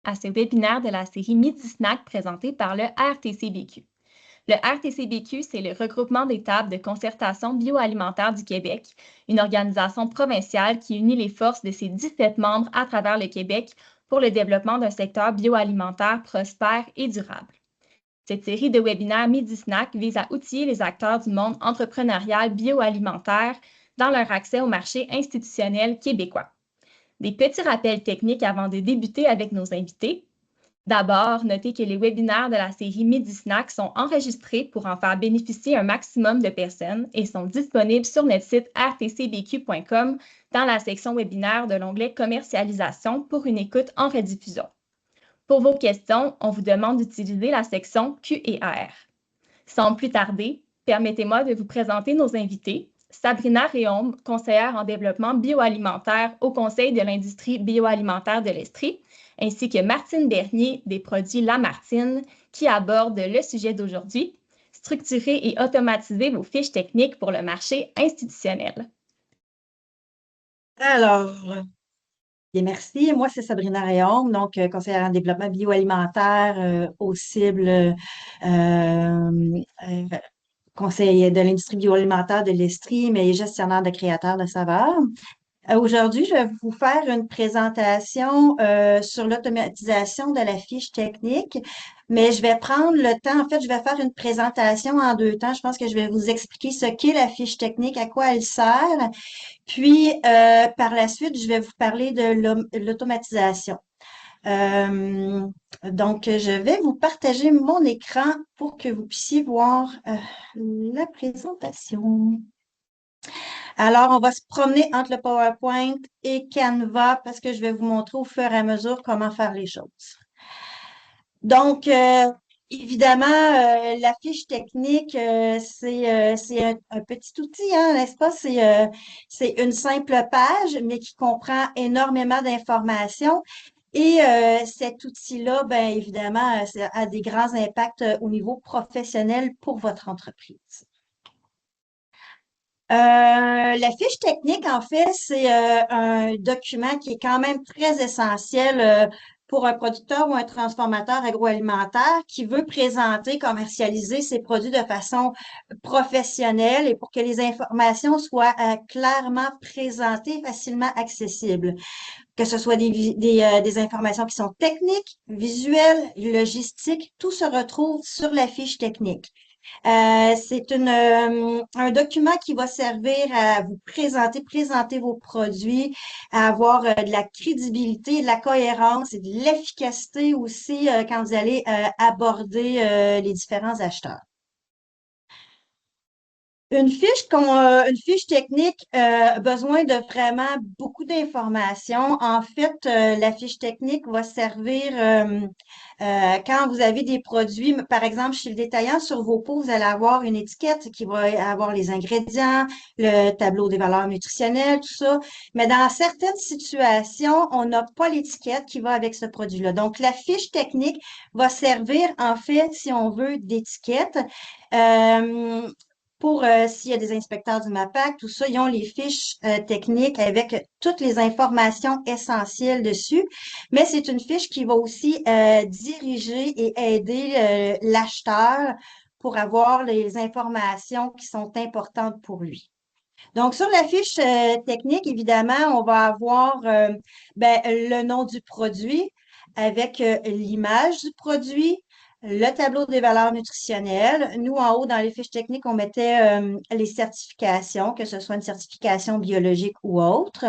À ce webinaire de la série Midi Snack présenté par le RTCBQ. Le RTCBQ, c'est le regroupement des tables de concertation bioalimentaire du Québec, une organisation provinciale qui unit les forces de ses 17 membres à travers le Québec pour le développement d'un secteur bioalimentaire prospère et durable. Cette série de webinaires Midi Snack vise à outiller les acteurs du monde entrepreneurial bioalimentaire dans leur accès au marché institutionnel québécois. Des petits rappels techniques avant de débuter avec nos invités. D'abord, notez que les webinaires de la série Midi Snack sont enregistrés pour en faire bénéficier un maximum de personnes et sont disponibles sur notre site rtcbq.com dans la section webinaire de l'onglet Commercialisation pour une écoute en rediffusion. Pour vos questions, on vous demande d'utiliser la section Q&R. Sans plus tarder, permettez-moi de vous présenter nos invités. Sabrina Réaume, conseillère en développement bioalimentaire au Conseil de l'industrie bioalimentaire de l'Estrie, ainsi que Martine Bernier des produits Lamartine, qui aborde le sujet d'aujourd'hui, structurer et automatiser vos fiches techniques pour le marché institutionnel. Alors, bien, merci. Moi, c'est Sabrina Réaume, donc conseillère en développement bioalimentaire aux cibles conseil de l'industrie bioalimentaire de l'Estrie, mais gestionnaire de créateurs de saveurs. Aujourd'hui, je vais vous faire une présentation sur l'automatisation de la fiche technique, mais je vais prendre le temps. En fait, je vais faire une présentation en deux temps. Je pense que je vais vous expliquer ce qu'est la fiche technique, à quoi elle sert, puis par la suite, je vais vous parler de l'automatisation. Euh, donc, je vais vous partager mon écran pour que vous puissiez voir la présentation. Alors, on va se promener entre le PowerPoint et Canva parce que je vais vous montrer au fur et à mesure comment faire les choses. Donc, évidemment, la fiche technique, c'est un petit outil, hein, n'est-ce pas? C'est une simple page, mais qui comprend énormément d'informations. Et cet outil-là, bien évidemment, ça a des grands impacts au niveau professionnel pour votre entreprise. La fiche technique, en fait, c'est un document qui est quand même très essentiel pour un producteur ou un transformateur agroalimentaire qui veut présenter, commercialiser ses produits de façon professionnelle et pour que les informations soient clairement présentées, facilement accessibles. Que ce soit des informations qui sont techniques, visuelles, logistiques, tout se retrouve sur la fiche technique. C'est un document qui va servir à vous présenter vos produits, à avoir de la crédibilité, de la cohérence et de l'efficacité aussi quand vous allez aborder les différents acheteurs. Une fiche technique a besoin de vraiment beaucoup d'informations. En fait, la fiche technique va servir quand vous avez des produits, par exemple, chez le détaillant, sur vos pots, vous allez avoir une étiquette qui va avoir les ingrédients, le tableau des valeurs nutritionnelles, tout ça. Mais dans certaines situations, on n'a pas l'étiquette qui va avec ce produit-là. Donc, la fiche technique va servir, en fait, si on veut, d'étiquette. Euh, pour s'il y a des inspecteurs du MAPAC, tout ça, ils ont les fiches techniques avec toutes les informations essentielles dessus. Mais c'est une fiche qui va aussi diriger et aider l'acheteur pour avoir les informations qui sont importantes pour lui. Donc, sur la fiche technique, évidemment, on va avoir le nom du produit avec l'image du produit, le tableau des valeurs nutritionnelles. Nous, en haut, dans les fiches techniques, on mettait les certifications, que ce soit une certification biologique ou autre.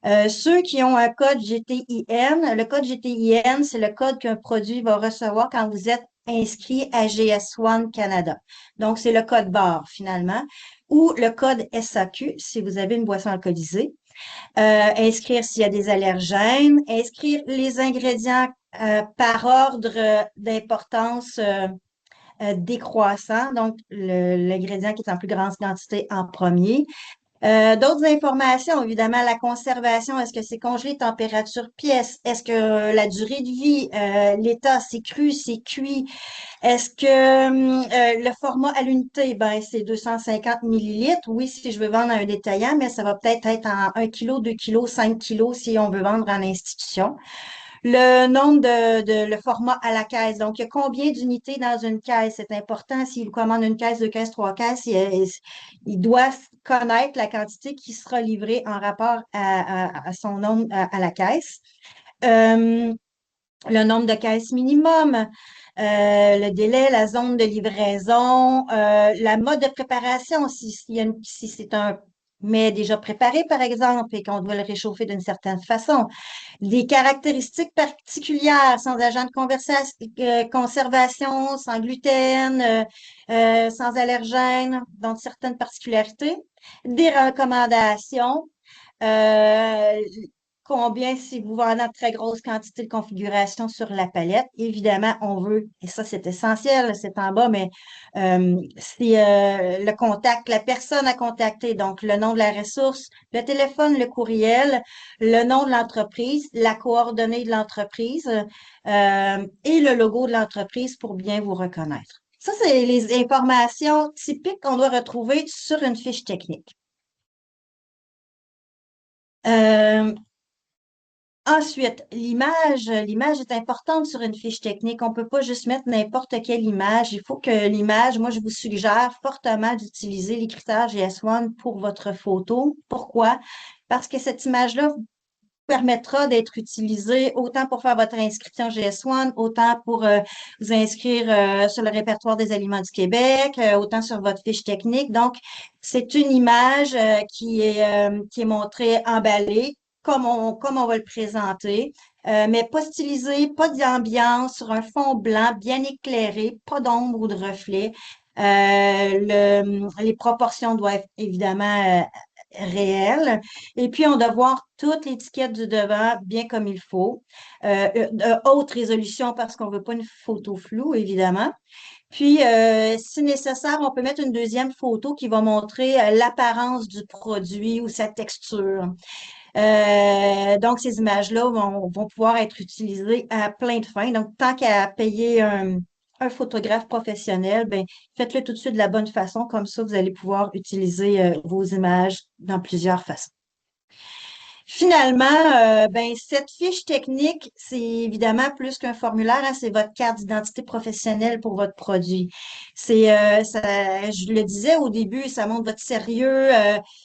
Ceux qui ont un code GTIN, le code GTIN, c'est le code qu'un produit va recevoir quand vous êtes inscrit à GS1 Canada. Donc, c'est le code barre, finalement, ou le code SAQ, si vous avez une boisson alcoolisée. Inscrire s'il y a des allergènes, inscrire les ingrédients par ordre d'importance décroissant, donc l'ingrédient qui est en plus grande quantité en premier. D'autres informations, évidemment, la conservation, est-ce que c'est congelé, température pièce? Est-ce que la durée de vie, l'état, c'est cru, c'est cuit? Est-ce que le format à l'unité, ben, c'est 250 millilitres? Oui, si je veux vendre à un détaillant, mais ça va peut-être être en 1 kg, 2 kg, 5 kg si on veut vendre en institution. Le nombre le format à la caisse. Donc, il y a combien d'unités dans une caisse? C'est important. S'il vous commande une caisse, deux caisses, trois caisses, il doit connaître la quantité qui sera livrée en rapport à son nombre à la caisse. Le nombre de caisses minimum, le délai, la zone de livraison, la mode de préparation, si c'est un mets déjà préparé, par exemple, et qu'on doit le réchauffer d'une certaine façon. Des caractéristiques particulières, sans agent de conservation, sans gluten, sans allergènes, donc certaines particularités. Des recommandations. Euh, Combien, si vous vendez en très grosse quantité de configuration sur la palette, évidemment, on veut, et ça c'est essentiel, c'est en bas, mais c'est le contact, la personne à contacter, donc le nom de la ressource, le téléphone, le courriel, le nom de l'entreprise, la coordonnée de l'entreprise et le logo de l'entreprise pour bien vous reconnaître. Ça, c'est les informations typiques qu'on doit retrouver sur une fiche technique. Euh, Ensuite, l'image est importante sur une fiche technique. On ne peut pas juste mettre n'importe quelle image. Il faut que l'image, moi, je vous suggère fortement d'utiliser les critères GS1 pour votre photo. Pourquoi? Parce que cette image-là vous permettra d'être utilisée autant pour faire votre inscription GS1, autant pour vous inscrire sur le répertoire des aliments du Québec, autant sur votre fiche technique. Donc, c'est une image qui est montrée emballée comme on va le présenter, mais pas stylisé, pas d'ambiance, sur un fond blanc, bien éclairé, pas d'ombre ou de reflet. Les proportions doivent être évidemment réelles. Et puis, on doit voir toute l'étiquette du devant bien comme il faut. De haute résolution parce qu'on ne veut pas une photo floue, évidemment. Puis, si nécessaire, on peut mettre une deuxième photo qui va montrer l'apparence du produit ou sa texture. Donc, ces images-là vont pouvoir être utilisées à plein de fins. Donc, tant qu'à payer un photographe professionnel, ben, faites-le tout de suite de la bonne façon. Comme ça, vous allez pouvoir utiliser vos images dans plusieurs façons. Finalement, ben, cette fiche technique, c'est évidemment plus qu'un formulaire, hein, c'est votre carte d'identité professionnelle pour votre produit. Je le disais au début, ça montre votre sérieux,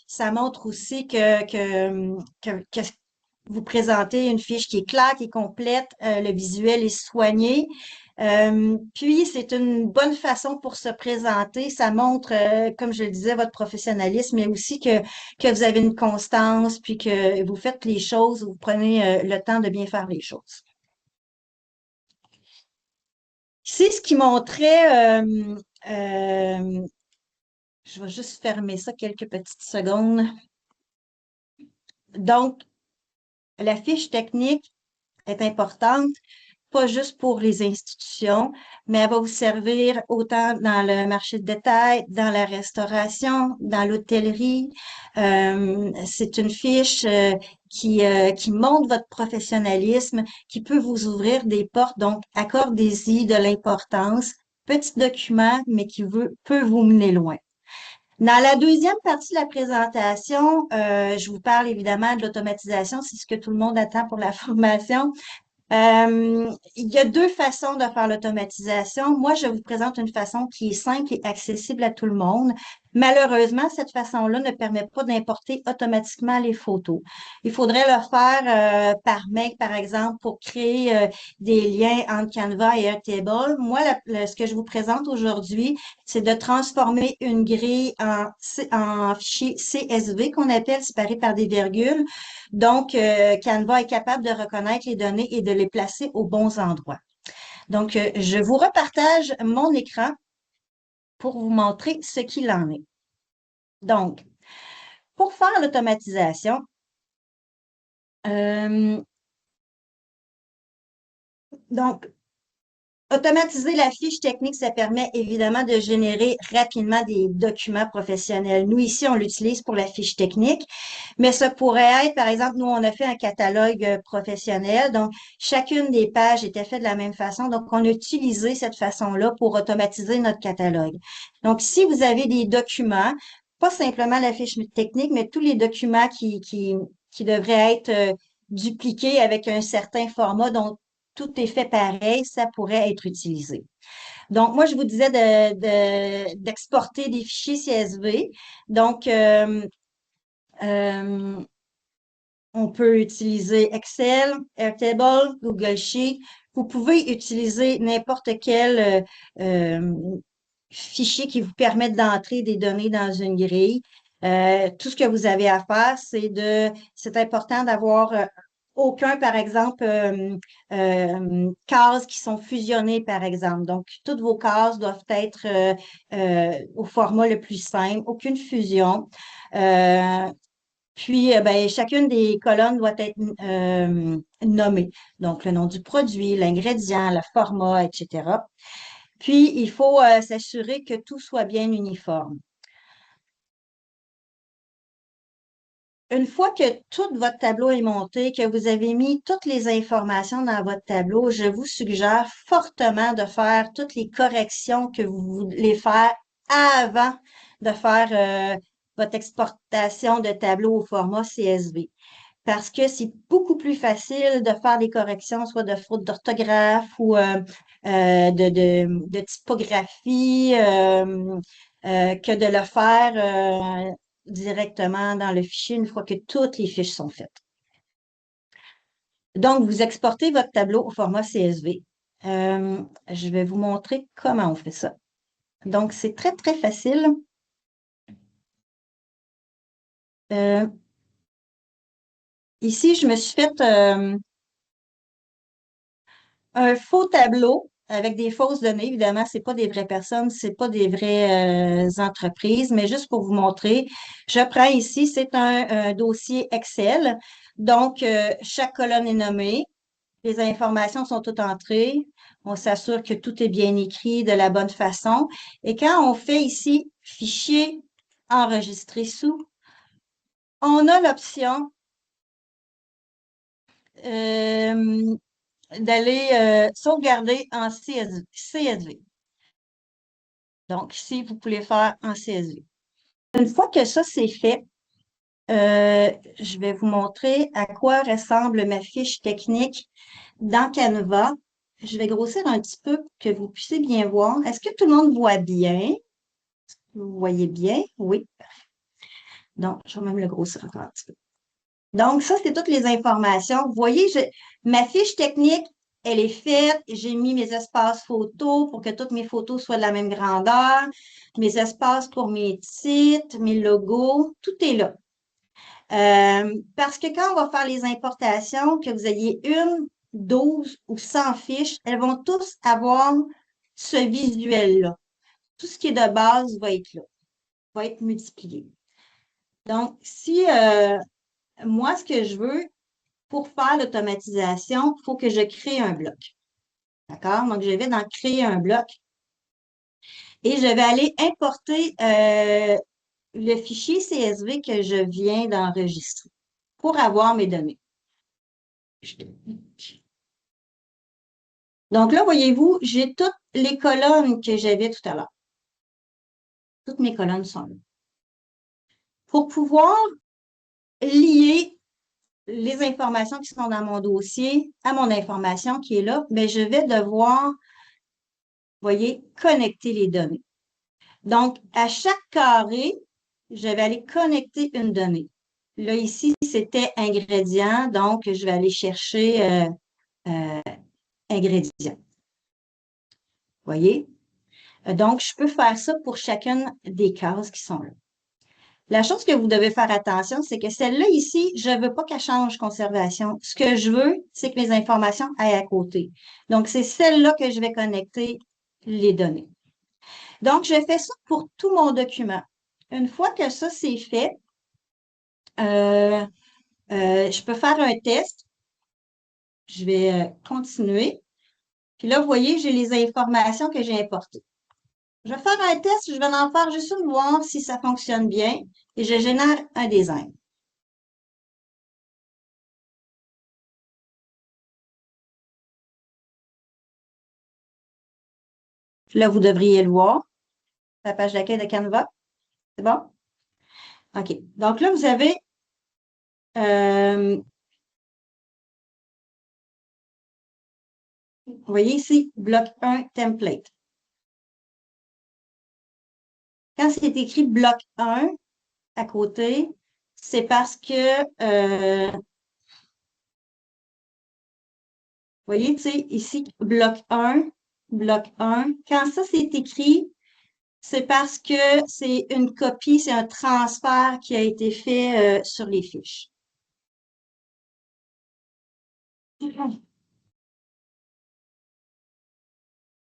ça montre aussi que vous présentez une fiche qui est claire, qui est complète, le visuel est soigné. Puis, c'est une bonne façon pour se présenter. Ça montre, comme je le disais, votre professionnalisme, mais aussi que vous avez une constance, puis que vous faites les choses, vous prenez le temps de bien faire les choses. C'est ce qui montrait, je vais juste fermer ça quelques petites secondes. Donc, la fiche technique est importante, pas juste pour les institutions, mais elle va vous servir autant dans le marché de détail, dans la restauration, dans l'hôtellerie. C'est une fiche qui montre votre professionnalisme, qui peut vous ouvrir des portes. Donc, accordez-y de l'importance. Petit document, mais peut vous mener loin. Dans la deuxième partie de la présentation, je vous parle évidemment de l'automatisation, c'est ce que tout le monde attend pour la formation. Il y a deux façons de faire l'automatisation. Moi, je vous présente une façon qui est simple et accessible à tout le monde. Malheureusement, cette façon-là ne permet pas d'importer automatiquement les photos. Il faudrait le faire par mail, par exemple, pour créer des liens entre Canva et Airtable. Moi, ce que je vous présente aujourd'hui, c'est de transformer une grille en fichier CSV qu'on appelle séparé par des virgules. Donc, Canva est capable de reconnaître les données et de les placer aux bons endroits. Donc, je vous repartage mon écran pour vous montrer ce qu'il en est. Donc, pour faire l'automatisation, donc, automatiser la fiche technique, ça permet évidemment de générer rapidement des documents professionnels. Nous, ici, on l'utilise pour la fiche technique, mais ça pourrait être, par exemple, nous, on a fait un catalogue professionnel. Donc, chacune des pages était faite de la même façon. Donc, on a utilisé cette façon-là pour automatiser notre catalogue. Donc, si vous avez des documents, pas simplement la fiche technique, mais tous les documents qui devraient être dupliqué avec un certain format dont tout est fait pareil, ça pourrait être utilisé. Donc, moi, je vous disais d'exporter des fichiers CSV. Donc, euh, on peut utiliser Excel, Airtable, Google Sheet. Vous pouvez utiliser n'importe quel fichier qui vous permette d'entrer des données dans une grille. Tout ce que vous avez à faire, c'est important d'avoir aucun, par exemple, cases qui sont fusionnées, par exemple. Donc, toutes vos cases doivent être au format le plus simple, aucune fusion. Puis, ben, chacune des colonnes doit être nommée. Donc, le nom du produit, l'ingrédient, le format, etc. Puis, il faut s'assurer que tout soit bien uniforme. Une fois que tout votre tableau est monté, que vous avez mis toutes les informations dans votre tableau, je vous suggère fortement de faire toutes les corrections que vous voulez faire avant de faire votre exportation de tableau au format CSV. Parce que c'est beaucoup plus facile de faire des corrections, soit de fautes d'orthographe ou de typographie, que de le faire directement dans le fichier une fois que toutes les fiches sont faites. Donc, vous exportez votre tableau au format CSV. Je vais vous montrer comment on fait ça. Donc, c'est très, très facile. Ici, je me suis fait un faux tableau avec des fausses données. Évidemment, c'est pas des vraies personnes, c'est pas des vraies entreprises, mais juste pour vous montrer, je prends ici, c'est un dossier Excel. Donc, chaque colonne est nommée. Les informations sont toutes entrées. On s'assure que tout est bien écrit de la bonne façon. Et quand on fait ici fichier enregistré sous, on a l'option euh, d'aller sauvegarder en CSV. Donc, ici, vous pouvez faire en CSV. Une fois que ça, c'est fait, je vais vous montrer à quoi ressemble ma fiche technique dans Canva. Je vais grossir un petit peu pour que vous puissiez bien voir. Est-ce que tout le monde voit bien? Vous voyez bien? Oui. Donc, je vais même le grossir encore un petit peu. Donc, ça, c'est toutes les informations. Vous voyez, ma fiche technique, elle est faite. J'ai mis mes espaces photos pour que toutes mes photos soient de la même grandeur. Mes espaces pour mes titres, mes logos, tout est là. Parce que quand on va faire les importations, que vous ayez 12 ou 100 fiches, elles vont tous avoir ce visuel-là. Tout ce qui est de base va être là, va être multiplié. Donc, si moi, ce que je veux, pour faire l'automatisation, il faut que je crée un bloc. D'accord? Donc, je vais dans créer un bloc et je vais aller importer le fichier CSV que je viens d'enregistrer pour avoir mes données. Donc là, voyez-vous, j'ai toutes les colonnes que j'avais tout à l'heure. Toutes mes colonnes sont là. Pour pouvoir lier les informations qui sont dans mon dossier à mon information qui est là, mais je vais devoir, vous voyez, connecter les données. Donc, à chaque carré, je vais aller connecter une donnée. Là, ici, c'était ingrédient, donc je vais aller chercher ingrédient. Vous voyez? Donc, je peux faire ça pour chacune des cases qui sont là. La chose que vous devez faire attention, c'est que celle-là ici, je ne veux pas qu'elle change conservation. Ce que je veux, c'est que les informations aillent à côté. Donc, c'est celle-là que je vais connecter les données. Donc, je fais ça pour tout mon document. Une fois que ça, c'est fait, je peux faire un test. Je vais continuer. Puis là, vous voyez, j'ai les informations que j'ai importées. Je vais faire un test, je vais en faire juste une, voir si ça fonctionne bien et je génère un design. Là, vous devriez le voir, la page d'accueil de Canva. C'est bon? OK. Donc là, vous avez Vous voyez ici, bloc 1, template. Quand c'est écrit bloc 1 à côté, c'est parce que, vous voyez, tu sais, ici, bloc un. Quand ça c'est écrit, c'est parce que c'est une copie, c'est un transfert qui a été fait sur les fiches.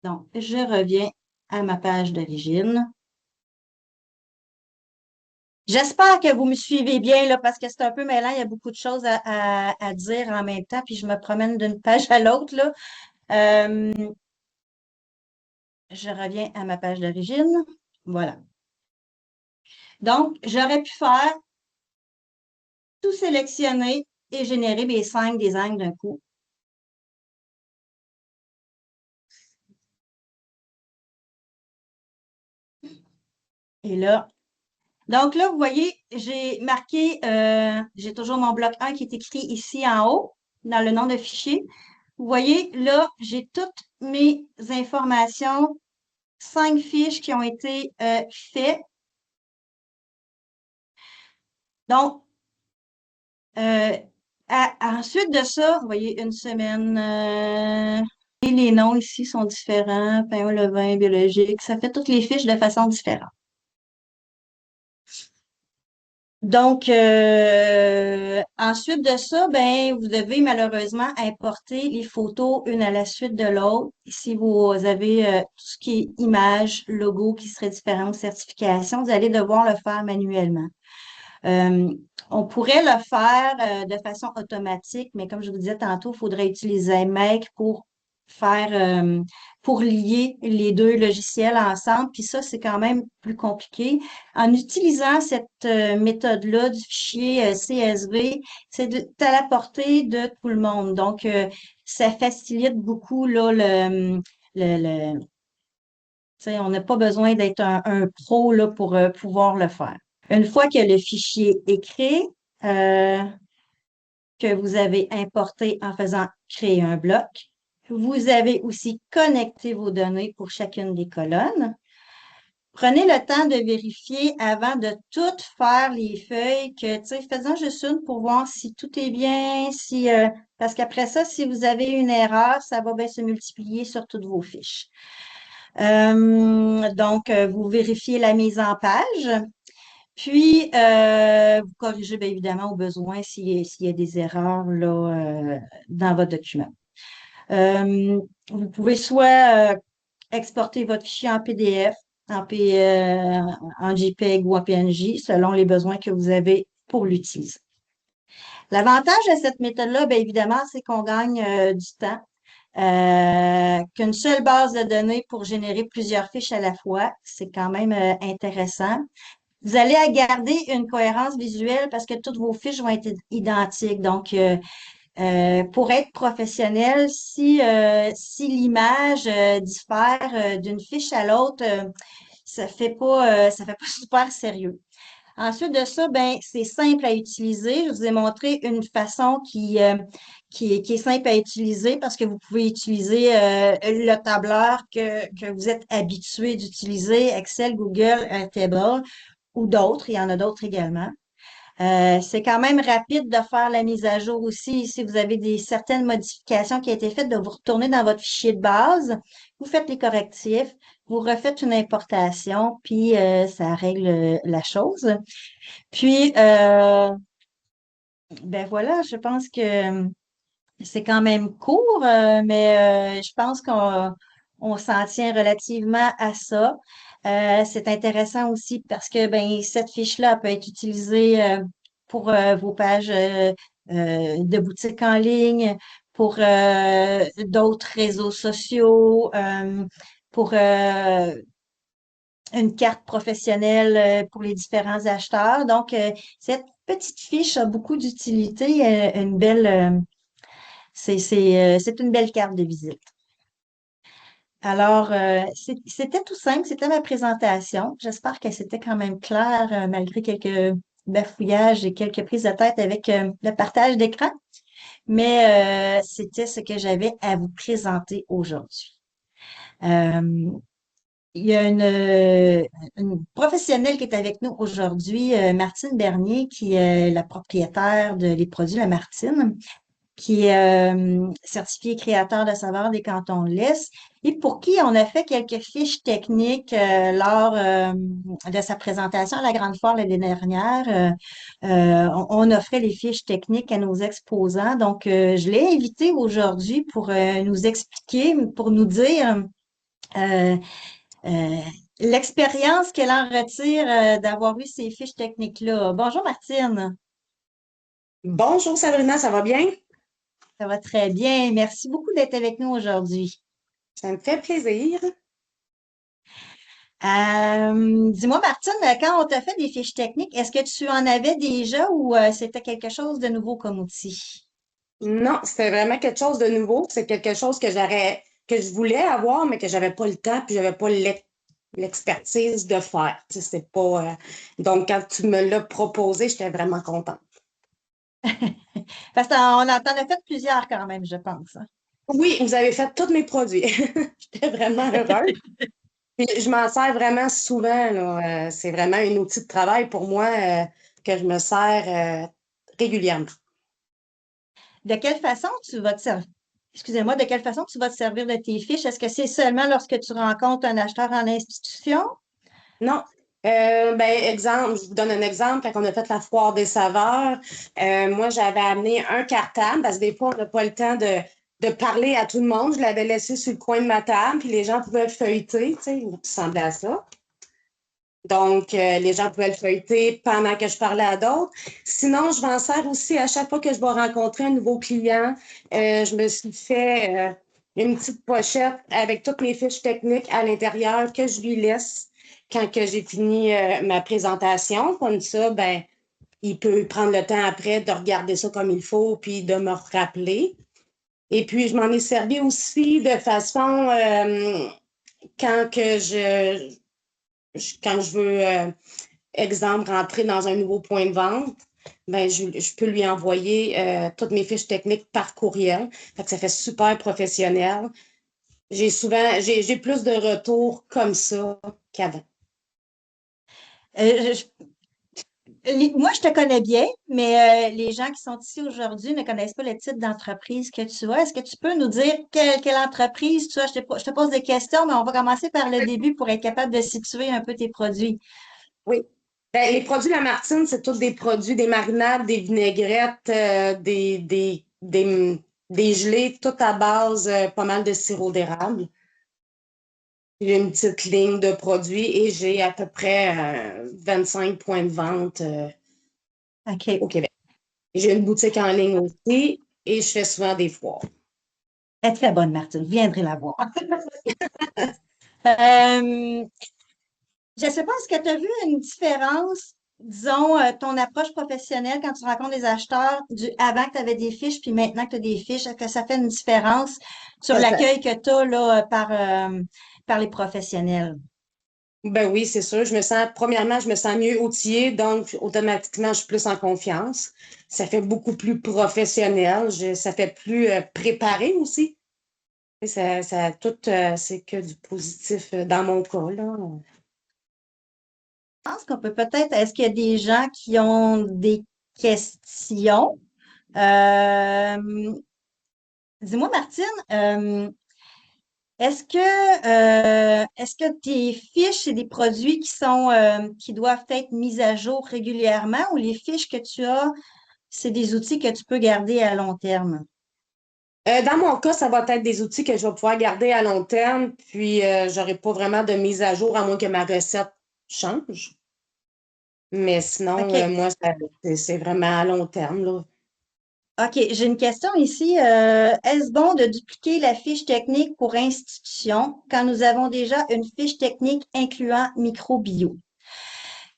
Donc, je reviens à ma page d'origine. J'espère que vous me suivez bien là, parce que c'est un peu mêlant, il y a beaucoup de choses à dire en même temps, puis je me promène d'une page à l'autre là. Euh, je reviens à ma page d'origine. Voilà. Donc, j'aurais pu faire tout sélectionner et générer mes 5 designs d'un coup. Et là, donc là, vous voyez, j'ai marqué, j'ai toujours mon bloc 1 qui est écrit ici en haut, dans le nom de fichier. Vous voyez, là, j'ai toutes mes informations, 5 fiches qui ont été faites. Donc, euh, ensuite de ça, vous voyez, une semaine, et les noms ici sont différents, pain au levain, biologique, ça fait toutes les fiches de façon différente. Donc, ensuite de ça, ben, vous devez malheureusement importer les photos une à la suite de l'autre. Si vous avez tout ce qui est image, logo qui serait différent, certification, vous allez devoir le faire manuellement. Euh, on pourrait le faire de façon automatique, mais comme je vous disais tantôt, il faudrait utiliser Make faire, pour lier les deux logiciels ensemble. Puis ça, c'est quand même plus compliqué. En utilisant cette méthode-là du fichier CSV, c'est à la portée de tout le monde. Donc, ça facilite beaucoup là, tu sais, on n'a pas besoin d'être un pro là, pour pouvoir le faire. Une fois que le fichier est créé, euh, que vous avez importé en faisant créer un bloc, vous avez aussi connecté vos données pour chacune des colonnes. Prenez le temps de vérifier avant de tout faire les feuilles, que, tu sais, faisant juste une pour voir si tout est bien, si, parce qu'après ça, si vous avez une erreur, ça va bien se multiplier sur toutes vos fiches. Donc, vous vérifiez la mise en page. Puis, vous corrigez bien évidemment au besoin s'il y a des erreurs là, dans votre document. Euh, vous pouvez soit exporter votre fichier en PDF, en JPEG ou en PNG, selon les besoins que vous avez pour l'utiliser. L'avantage de cette méthode-là, bien évidemment, c'est qu'on gagne du temps. Qu'une seule base de données pour générer plusieurs fiches à la fois, c'est quand même intéressant. Vous allez à garder une cohérence visuelle parce que toutes vos fiches vont être identiques. Donc, pour être professionnel, si l'image diffère d'une fiche à l'autre, ça fait pas super sérieux. Ensuite de ça, ben, c'est simple à utiliser. Je vous ai montré une façon qui est simple à utiliser parce que vous pouvez utiliser le tableur que vous êtes habitué d'utiliser, Excel, Google, Airtable ou d'autres. Il y en a d'autres également. C'est quand même rapide de faire la mise à jour aussi. Si vous avez certaines modifications qui ont été faites, de vous retourner dans votre fichier de base, vous faites les correctifs, vous refaites une importation, puis ça règle la chose. Puis, ben voilà, je pense que c'est quand même court, mais je pense qu'on s'en tient relativement à ça. C'est intéressant aussi parce que ben, cette fiche-là peut être utilisée pour vos pages de boutique en ligne, pour d'autres réseaux sociaux, pour une carte professionnelle pour les différents acheteurs. Donc, cette petite fiche a beaucoup d'utilité, une belle, c'est une belle carte de visite. Alors, c'était tout simple, c'était ma présentation. J'espère que c'était quand même clair, malgré quelques bafouillages et quelques prises de tête avec le partage d'écran. mais c'était ce que j'avais à vous présenter aujourd'hui. Euh, il y a une professionnelle qui est avec nous aujourd'hui, Martine Bernier, qui est la propriétaire de Les Produits La Martine, qui est certifiée créateur de saveurs des cantons de l'Est et pour qui on a fait quelques fiches techniques lors de sa présentation à la Grande Foire l'année dernière. On offrait les fiches techniques à nos exposants. Donc, je l'ai invitée aujourd'hui pour nous expliquer, pour nous dire euh, euh, l'expérience qu'elle en retire d'avoir eu ces fiches techniques-là. Bonjour Martine, Bonjour Sabrina, ça va bien? ça va très bien. Merci beaucoup d'être avec nous aujourd'hui. Ça me fait plaisir. Dis-moi Martine, quand on t'a fait des fiches techniques, est-ce que tu en avais déjà ou c'était quelque chose de nouveau comme outil? Non, c'était vraiment quelque chose de nouveau. C'est quelque chose que je voulais avoir, mais que j'avais pas le temps, puis j'avais pas l'expertise de faire. Tu sais, c'est pas. Donc, quand tu me l'as proposé, j'étais vraiment contente. Parce qu'on t'en a fait plusieurs quand même, je pense, hein. Oui, vous avez fait tous mes produits. J'étais vraiment heureuse. Puis je m'en sers vraiment souvent, là. C'est vraiment un outil de travail pour moi, que je me sers, régulièrement. De quelle façon tu vas te servir? Excusez-moi, de quelle façon tu vas te servir de tes fiches? Est-ce que c'est seulement lorsque tu rencontres un acheteur en institution? Non. Ben, exemple, je vous donne un exemple. Quand on a fait la foire des saveurs, moi, j'avais amené un cartable parce que des fois, on n'a pas le temps de parler à tout le monde. Je l'avais laissé sur le coin de ma table, puis les gens pouvaient feuilleter, tu sais, ça ressemblait à ça. Donc, les gens pouvaient le feuilleter pendant que je parlais à d'autres. Sinon, je m'en sers aussi à chaque fois que je vais rencontrer un nouveau client. Je me suis fait une petite pochette avec toutes mes fiches techniques à l'intérieur que je lui laisse quand que j'ai fini ma présentation. Comme ça, ben, il peut prendre le temps après de regarder ça comme il faut puis de me rappeler. Et puis, je m'en ai servi aussi de façon quand que quand je veux, exemple, rentrer dans un nouveau point de vente, ben, je peux lui envoyer toutes mes fiches techniques par courriel. Fait que ça fait super professionnel. J'ai plus de retours comme ça qu'avant. Euh, je- Moi, je te connais bien, mais les gens qui sont ici aujourd'hui ne connaissent pas le type d'entreprise que tu as. Est-ce que tu peux nous dire quelle entreprise tu as? Je te pose des questions, mais on va commencer par le début pour être capable de situer un peu tes produits. Oui. Ben, les produits Lamartine, c'est tous des produits, des marinades, des vinaigrettes, des gelées, tout à base, pas mal de sirop d'érable. J'ai une petite ligne de produits et j'ai à peu près 25 points de vente au OK. Québec. J'ai une boutique en ligne aussi et je fais souvent des foires. Elle est très bonne, Martine. Vous viendrez la voir. Euh, je ne sais pas, est-ce que tu as vu une différence, disons, ton approche professionnelle quand tu rencontres des acheteurs avant que tu avais des fiches, puis maintenant que tu as des fiches, est-ce que ça fait une différence sur l'accueil que tu as là, par les professionnels? Ben oui, c'est sûr. Premièrement, je me sens mieux outillée, donc automatiquement, je suis plus en confiance. Ça fait beaucoup plus professionnel. Ça fait plus préparé aussi. Et c'est que du positif dans mon cas, là. Je pense qu'on peut peut-être, est-ce qu'il y a des gens qui ont des questions? Euh, dis-moi, Martine, est-ce que tes fiches, c'est des produits qui doivent être mis à jour régulièrement ou les fiches que tu as, c'est des outils que tu peux garder à long terme? Dans mon cas, ça va être des outils que je vais pouvoir garder à long terme, puis j'aurai pas vraiment de mise à jour à moins que ma recette change. Mais sinon, OK. moi, c'est vraiment à long terme, là. OK, j'ai une question ici. Est-ce bon de dupliquer la fiche technique pour institution quand nous avons déjà une fiche technique incluant microbio?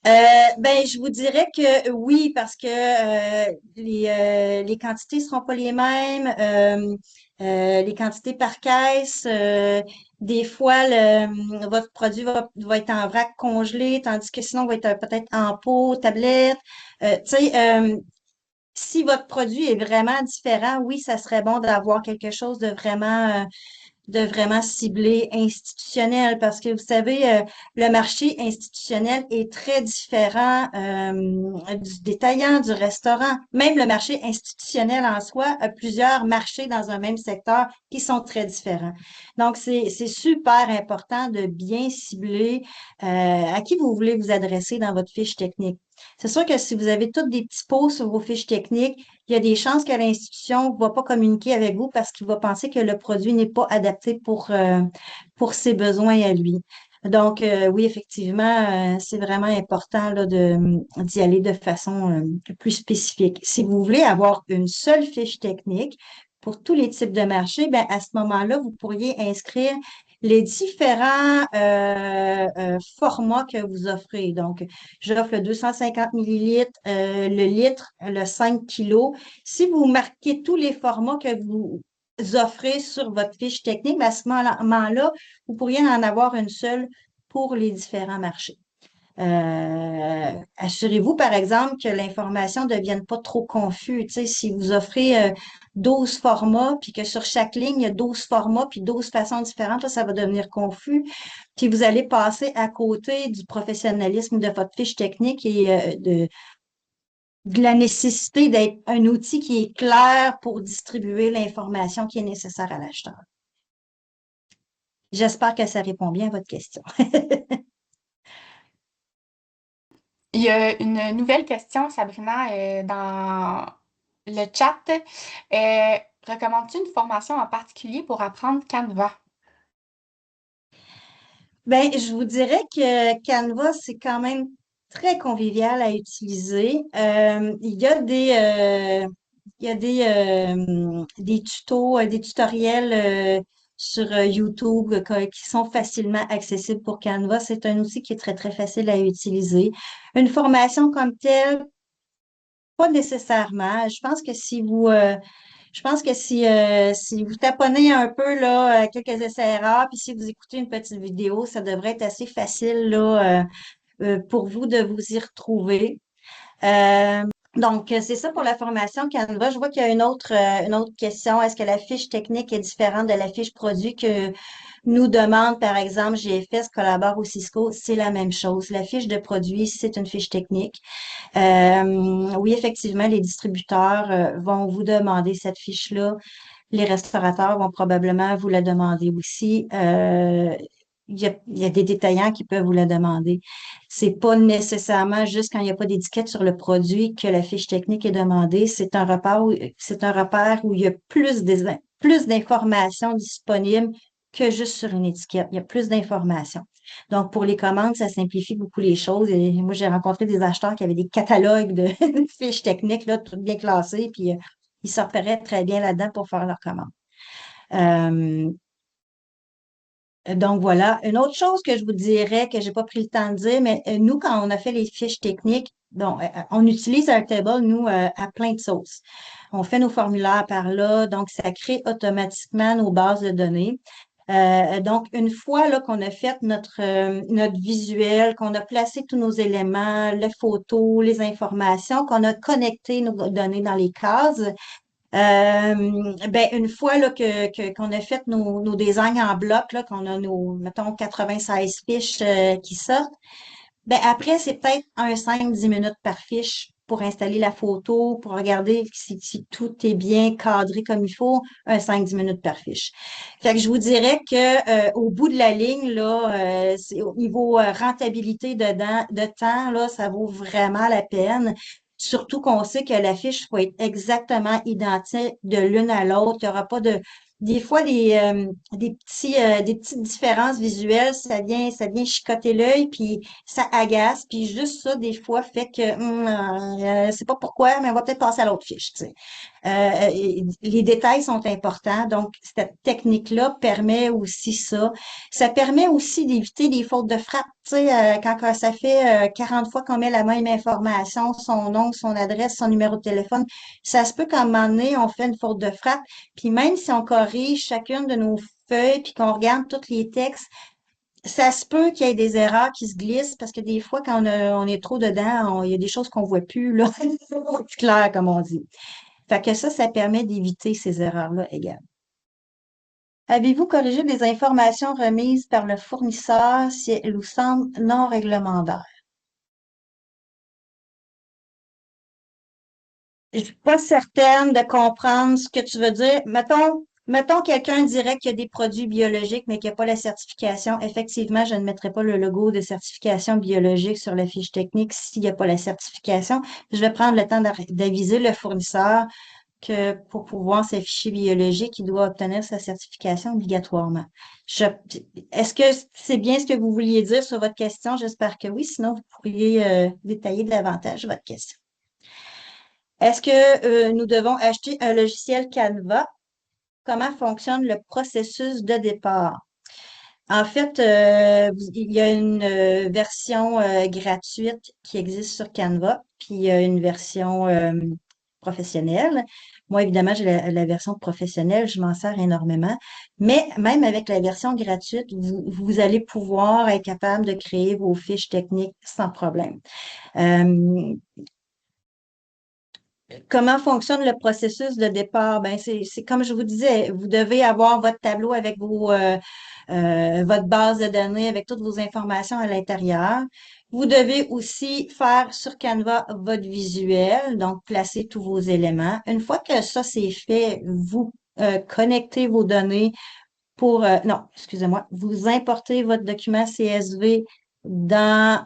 Ben, je vous dirais que oui, parce que les quantités seront pas les mêmes, les quantités par caisse, des fois, votre produit va être en vrac congelé, tandis que sinon, va être peut-être en pot, tablette. Tu sais, Si votre produit est vraiment différent, oui, ça serait bon d'avoir quelque chose de vraiment ciblé institutionnel parce que vous savez, le marché institutionnel est très différent du détaillant, du restaurant. Même le marché institutionnel en soi a plusieurs marchés dans un même secteur qui sont très différents. Donc, c'est super important de bien cibler à qui vous voulez vous adresser dans votre fiche technique. C'est sûr que si vous avez tous des petits pots sur vos fiches techniques, il y a des chances que l'institution ne va pas communiquer avec vous parce qu'il va penser que le produit n'est pas adapté pour ses besoins à lui. Donc, oui, effectivement, c'est vraiment important là, d'y aller de façon plus spécifique. Si vous voulez avoir une seule fiche technique pour tous les types de marchés, ben, à ce moment-là, vous pourriez inscrire les différents formats que vous offrez. Donc, j'offre le 250 millilitres, le litre, le 5 kilos. Si vous marquez tous les formats que vous offrez sur votre fiche technique, ben, à ce moment-là, vous pourriez en avoir une seule pour les différents marchés. Assurez-vous, par exemple, que l'information ne devienne pas trop confuse. Tu sais, si vous offrez 12 formats, puis que sur chaque ligne, il y a 12 formats, puis 12 façons différentes, là, ça va devenir confus. Puis vous allez passer à côté du professionnalisme de votre fiche technique et de la nécessité d'être un outil qui est clair pour distribuer l'information qui est nécessaire à l'acheteur. J'espère que ça répond bien à votre question. Il y a une nouvelle question, Sabrina, dans le chat. Recommandes-tu une formation en particulier pour apprendre Canva? Ben, je vous dirais que Canva, c'est quand même très convivial à utiliser. Il y a des tutos, des tutoriels sur YouTube qui sont facilement accessibles pour Canva. C'est un outil qui est très, très facile à utiliser. Une formation comme telle, pas nécessairement. Je pense que si vous taponnez un peu là, quelques essais-erreurs, puis si vous écoutez une petite vidéo, ça devrait être assez facile là, pour vous de vous y retrouver. Donc, c'est ça pour la formation Canva. Je vois qu'il y a une autre question. Est-ce que la fiche technique est différente de la fiche produit que nous demande, par exemple, GFS collabore ou Cisco? C'est la même chose. La fiche de produit, c'est une fiche technique. Oui, effectivement, les distributeurs vont vous demander cette fiche-là. Les restaurateurs vont probablement vous la demander aussi. Il y a des détaillants qui peuvent vous la demander. C'est pas nécessairement juste quand il n'y a pas d'étiquette sur le produit que la fiche technique est demandée. C'est un repère où il y a plus d'informations disponibles que juste sur une étiquette. Il y a plus d'informations. Donc, pour les commandes, ça simplifie beaucoup les choses. Et moi, j'ai rencontré des acheteurs qui avaient des catalogues de fiches techniques, là, toutes bien classées, puis ils se repéraient très bien là-dedans pour faire leurs commandes. Euh, donc voilà. Une autre chose que je vous dirais que j'ai pas pris le temps de dire, mais nous, quand on a fait les fiches techniques, bon, on utilise Airtable, nous, à plein de sauces. On fait nos formulaires par là, donc ça crée automatiquement nos bases de données. Donc, une fois là, qu'on a fait notre visuel, qu'on a placé tous nos éléments, les photos, les informations, qu'on a connecté nos données dans les cases, ben, une fois là, qu'on a fait nos designs en bloc, là, qu'on a nos, mettons, 96 fiches qui sortent, ben, après, c'est peut-être un 5-10 minutes par fiche pour installer la photo, pour regarder si tout est bien cadré comme il faut, un 5-10 minutes par fiche. Fait que je vous dirais que au bout de la ligne, là, c'est au niveau rentabilité de temps, là, ça vaut vraiment la peine. Surtout qu'on sait que la fiche faut être exactement identique de l'une à l'autre. Il n'y aura pas de. Des fois, des petites différences visuelles, ça vient chicoter l'œil, puis ça agace, puis juste ça, des fois, fait que c'est pas pourquoi, mais on va peut-être passer à l'autre fiche, tu sais. Les détails sont importants, donc cette technique-là permet aussi ça. Ça permet aussi d'éviter des fautes de frappe, tu sais, quand ça fait 40 fois qu'on met la même information, son nom, son adresse, son numéro de téléphone, ça se peut qu'à un moment donné, on fait une faute de frappe, puis même si on corrige chacune de nos feuilles, puis qu'on regarde tous les textes, Ça se peut qu'il y ait des erreurs qui se glissent parce que des fois, quand on est trop dedans, il y a des choses qu'on voit plus, là. C'est plus clair, comme on dit. Fait que ça permet d'éviter ces erreurs-là également. Avez-vous corrigé des informations remises par le fournisseur si elles vous semblent non réglementaires? Je suis pas certaine de comprendre ce que tu veux dire. Mettons quelqu'un dirait qu'il y a des produits biologiques, mais qu'il n'y a pas la certification. Effectivement, je ne mettrai pas le logo de certification biologique sur la fiche technique s'il n'y a pas la certification. Je vais prendre le temps d'aviser le fournisseur que pour pouvoir s'afficher biologique, il doit obtenir sa certification obligatoirement. Je- Est-ce que c'est bien ce que vous vouliez dire sur votre question? J'espère que oui, sinon vous pourriez détailler davantage votre question. Est-ce que nous devons acheter un logiciel Canva? Comment fonctionne le processus de départ? En fait, il y a une version gratuite qui existe sur Canva, puis il y a une version professionnelle. Moi, évidemment, j'ai la version professionnelle, je m'en sers énormément. Mais même avec la version gratuite, vous allez pouvoir être capable de créer vos fiches techniques sans problème. Euh, Comment fonctionne le processus de départ? Ben, c'est comme je vous disais, vous devez avoir votre tableau avec votre base de données, avec toutes vos informations à l'intérieur. Vous devez aussi faire sur Canva votre visuel, donc placer tous vos éléments. Une fois que ça c'est fait, vous connectez vos données non, excusez-moi, vous importez votre document CSV dans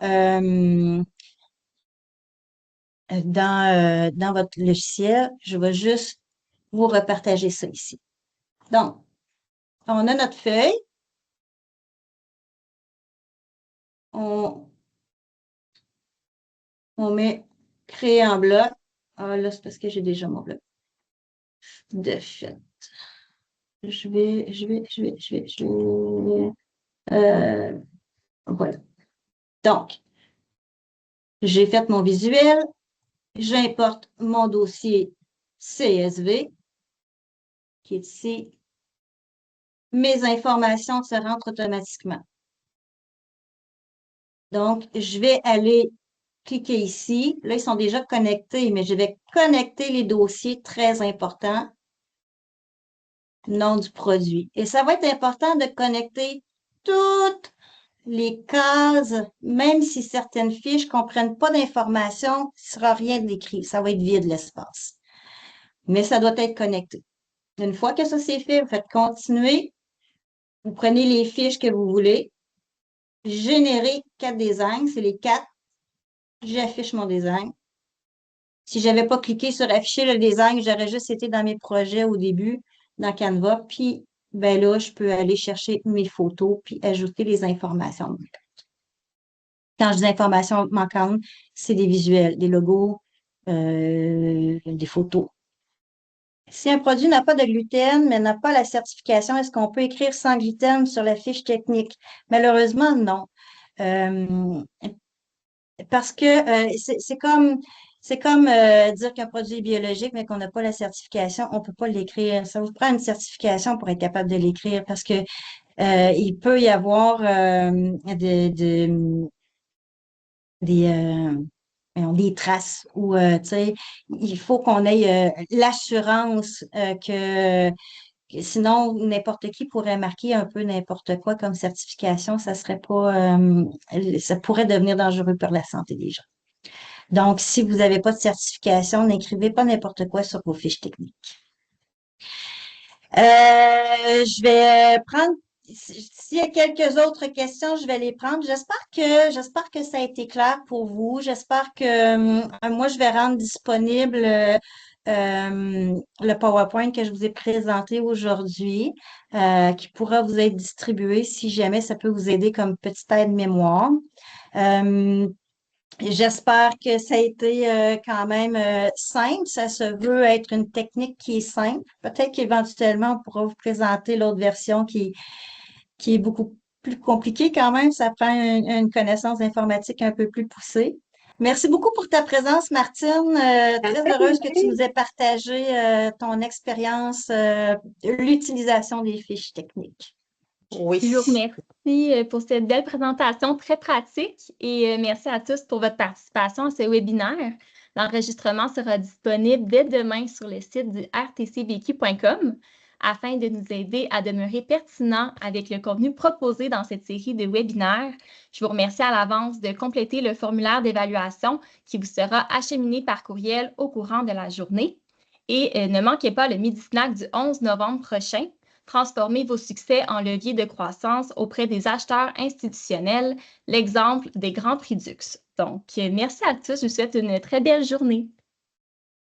votre logiciel. Je vais juste vous repartager ça ici. Donc, on a notre feuille. On, on met créer en bloc. Ah, là, c'est parce que j'ai déjà mon bloc. De fait. Voilà. Donc, j'ai fait mon visuel. J'importe mon dossier CSV qui est ici. Mes informations se rentrent automatiquement. Donc, je vais aller cliquer ici. Là, ils sont déjà connectés, mais je vais connecter les dossiers très importants. Nom du produit. Et ça va être important de connecter toutes les cases, même si certaines fiches ne comprennent pas d'informations, il ne sera rien d'écrit. Ça va être vide l'espace. Mais ça doit être connecté. Une fois que ça c'est fait, vous faites continuer. Vous prenez les fiches que vous voulez. Générer 4 designs, c'est les 4. J'affiche mon design. Si je n'avais pas cliqué sur afficher le design, j'aurais juste été dans mes projets au début, dans Canva, puis ben là, je peux aller chercher mes photos puis ajouter les informations. Quand je dis informations manquantes, c'est des visuels, des logos, des photos. Si un produit n'a pas de gluten, mais n'a pas la certification, est-ce qu'on peut écrire sans gluten sur la fiche technique? Malheureusement, non. Parce que c'est comme dire qu'un produit est biologique, mais qu'on n'a pas la certification, on ne peut pas l'écrire. Ça vous prend une certification pour être capable de l'écrire parce que il peut y avoir des, des traces ou tu sais, il faut qu'on ait l'assurance sinon n'importe qui pourrait marquer un peu n'importe quoi comme certification, ça serait pas ça pourrait devenir dangereux pour la santé des gens. Donc, si vous n'avez pas de certification, n'écrivez pas n'importe quoi sur vos fiches techniques. Je vais prendre, s'il y a quelques autres questions, je vais les prendre. J'espère que ça a été clair pour vous. J'espère que moi, je vais rendre disponible le PowerPoint que je vous ai présenté aujourd'hui, qui pourra vous être distribué si jamais ça peut vous aider comme petite aide mémoire. J'espère que ça a été quand même simple. Ça se veut être une technique qui est simple. Peut-être qu'éventuellement, on pourra vous présenter l'autre version qui est beaucoup plus compliquée quand même. Ça prend une connaissance informatique un peu plus poussée. Merci beaucoup pour ta présence, Martine. Très heureuse que tu nous aies partagé ton expérience, l'utilisation des fiches techniques. Oui. Je vous remercie pour cette belle présentation très pratique et merci à tous pour votre participation à ce webinaire. L'enregistrement sera disponible dès demain sur le site du rtcbq.com afin de nous aider à demeurer pertinents avec le contenu proposé dans cette série de webinaires. Je vous remercie à l'avance de compléter le formulaire d'évaluation qui vous sera acheminé par courriel au courant de la journée. Et ne manquez pas le Midi Snack du 11 novembre prochain. Transformez vos succès en levier de croissance auprès des acheteurs institutionnels, l'exemple des grands prix Dux. Donc, merci à tous. Je vous souhaite une très belle journée.